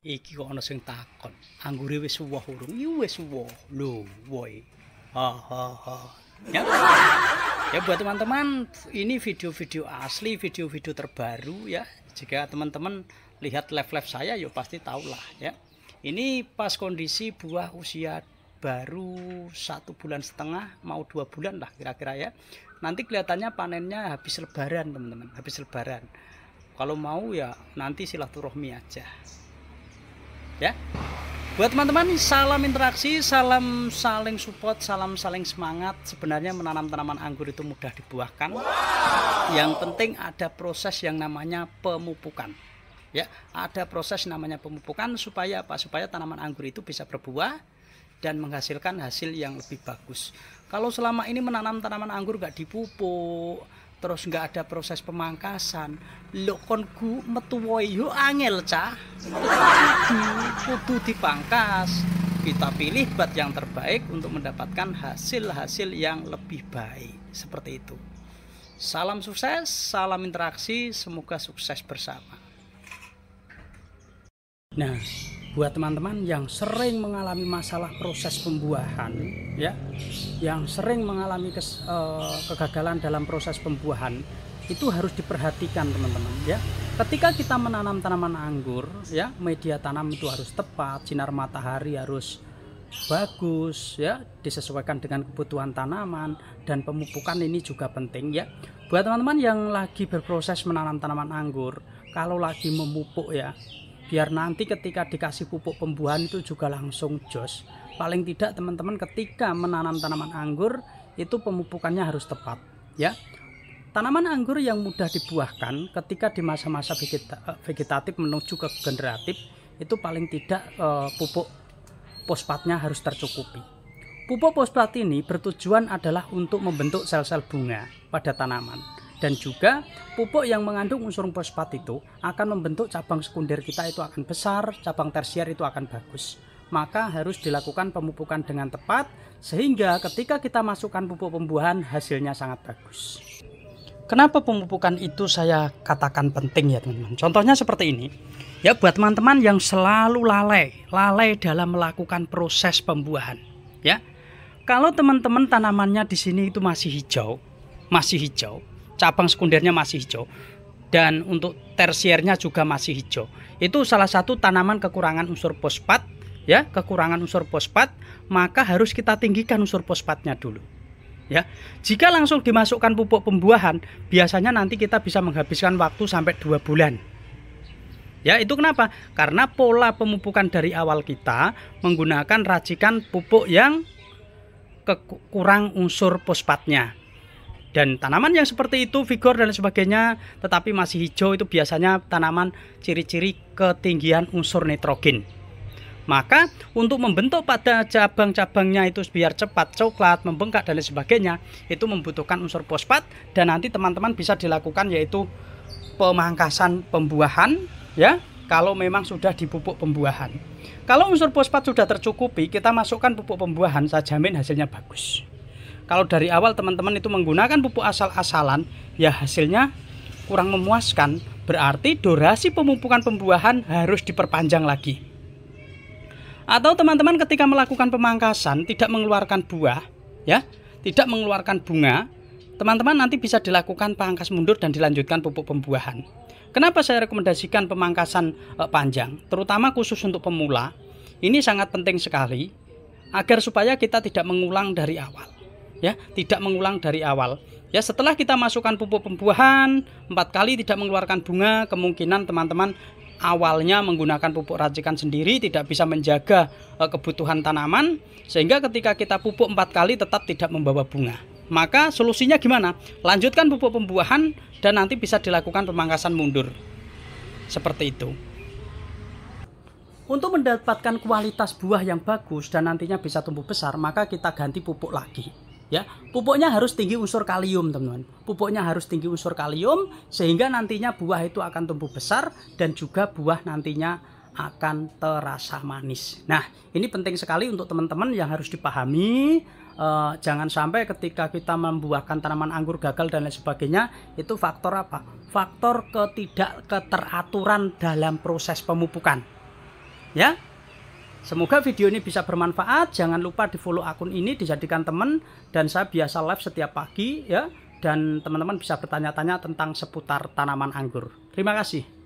Iki kok ana sing takon, anggure wis woh urung? Iya wis woh. Lho, woe. Ha ha ha. Ya. Ya buat teman-teman, ini video-video asli, video-video terbaru ya. Jika teman-teman lihat live-live saya ya pasti tahulah ya. Ini pas kondisi buah usia baru 1,5 bulan, mau 2 bulan lah kira-kira ya. Nanti kelihatannya panennya habis lebaran teman-teman, habis lebaran. Kalau mau ya nanti silaturahmi aja. Ya. Buat teman-teman, salam interaksi, salam saling support, salam saling semangat. Sebenarnya menanam tanaman anggur itu mudah dibuahkan. Yang penting ada proses yang namanya pemupukan. Ya, ada proses namanya pemupukan supaya apa? Supaya tanaman anggur itu bisa berbuah dan menghasilkan hasil yang lebih bagus. Kalau selama ini menanam tanaman anggur gak dipupuk, terus nggak ada proses pemangkasan, lo konku metu woi yo angel cah, kudu dipangkas. Kita pilih bat yang terbaik untuk mendapatkan hasil-hasil yang lebih baik, seperti itu. Salam sukses, salam interaksi, semoga sukses bersama. Nah, buat teman-teman yang sering mengalami masalah proses pembuahan ya, yang sering mengalami kegagalan dalam proses pembuahan, itu harus diperhatikan teman-teman ya. Ketika kita menanam tanaman anggur ya, media tanam itu harus tepat, sinar matahari harus bagus ya, disesuaikan dengan kebutuhan tanaman, dan pemupukan ini juga penting ya. Buat teman-teman yang lagi berproses menanam tanaman anggur, kalau lagi memupuk ya, biar nanti ketika dikasih pupuk pembuahan itu juga langsung jos. Paling tidak teman-teman ketika menanam tanaman anggur itu pemupukannya harus tepat ya. Tanaman anggur yang mudah dibuahkan ketika di masa-masa vegetatif menuju ke generatif itu paling tidak pupuk fosfatnya harus tercukupi. Pupuk fosfat ini bertujuan adalah untuk membentuk sel-sel bunga pada tanaman. Dan juga pupuk yang mengandung unsur fosfat itu akan membentuk cabang sekunder kita itu akan besar, cabang tersier itu akan bagus. Maka harus dilakukan pemupukan dengan tepat sehingga ketika kita masukkan pupuk pembuahan hasilnya sangat bagus. Kenapa pemupukan itu saya katakan penting ya teman-teman? Contohnya seperti ini. Ya buat teman-teman yang selalu lalai dalam melakukan proses pembuahan. Ya, kalau teman-teman tanamannya di sini itu masih hijau, cabang sekundernya masih hijau, dan untuk tersiernya juga masih hijau, itu salah satu tanaman kekurangan unsur fosfat ya, kekurangan unsur fosfat, maka harus kita tinggikan unsur fosfatnya dulu ya. Jika langsung dimasukkan pupuk pembuahan, biasanya nanti kita bisa menghabiskan waktu sampai 2 bulan ya. Itu kenapa? Karena pola pemupukan dari awal kita menggunakan racikan pupuk yang kurang unsur fosfatnya. Dan tanaman yang seperti itu, vigor dan sebagainya, tetapi masih hijau, itu biasanya tanaman ciri-ciri ketinggian unsur nitrogen. Maka untuk membentuk pada cabang-cabangnya itu biar cepat coklat, membengkak dan sebagainya, itu membutuhkan unsur fosfat. Dan nanti teman-teman bisa dilakukan yaitu pemangkasan pembuahan ya, kalau memang sudah dipupuk pembuahan. Kalau unsur fosfat sudah tercukupi, kita masukkan pupuk pembuahan, saya jamin hasilnya bagus. Kalau dari awal teman-teman itu menggunakan pupuk asal-asalan, ya hasilnya kurang memuaskan. Berarti durasi pemupukan pembuahan harus diperpanjang lagi. Atau teman-teman ketika melakukan pemangkasan tidak mengeluarkan buah, ya, tidak mengeluarkan bunga, teman-teman nanti bisa dilakukan pangkas mundur dan dilanjutkan pupuk pembuahan. Kenapa saya rekomendasikan pemangkasan panjang, terutama khusus untuk pemula? Ini sangat penting sekali agar supaya kita tidak mengulang dari awal. Ya, tidak mengulang dari awal. Ya, setelah kita masukkan pupuk pembuahan 4 kali tidak mengeluarkan bunga, kemungkinan teman-teman awalnya menggunakan pupuk racikan sendiri tidak bisa menjaga kebutuhan tanaman, sehingga ketika kita pupuk 4 kali tetap tidak membawa bunga. Maka solusinya gimana? Lanjutkan pupuk pembuahan dan nanti bisa dilakukan pemangkasan mundur. Seperti itu. Untuk mendapatkan kualitas buah yang bagus dan nantinya bisa tumbuh besar, maka kita ganti pupuk lagi. Ya, pupuknya harus tinggi unsur kalium teman-teman. Pupuknya harus tinggi unsur kalium sehingga nantinya buah itu akan tumbuh besar dan juga buah nantinya akan terasa manis. Nah, ini penting sekali untuk teman-teman yang harus dipahami. Jangan sampai ketika kita membuahkan tanaman anggur gagal dan lain sebagainya, itu faktor apa? Faktor ketidakteraturan dalam proses pemupukan. ya. Semoga video ini bisa bermanfaat. Jangan lupa di follow akun ini, dijadikan teman, dan saya biasa live setiap pagi ya, dan teman-teman bisa bertanya-tanya tentang seputar tanaman anggur. Terima kasih.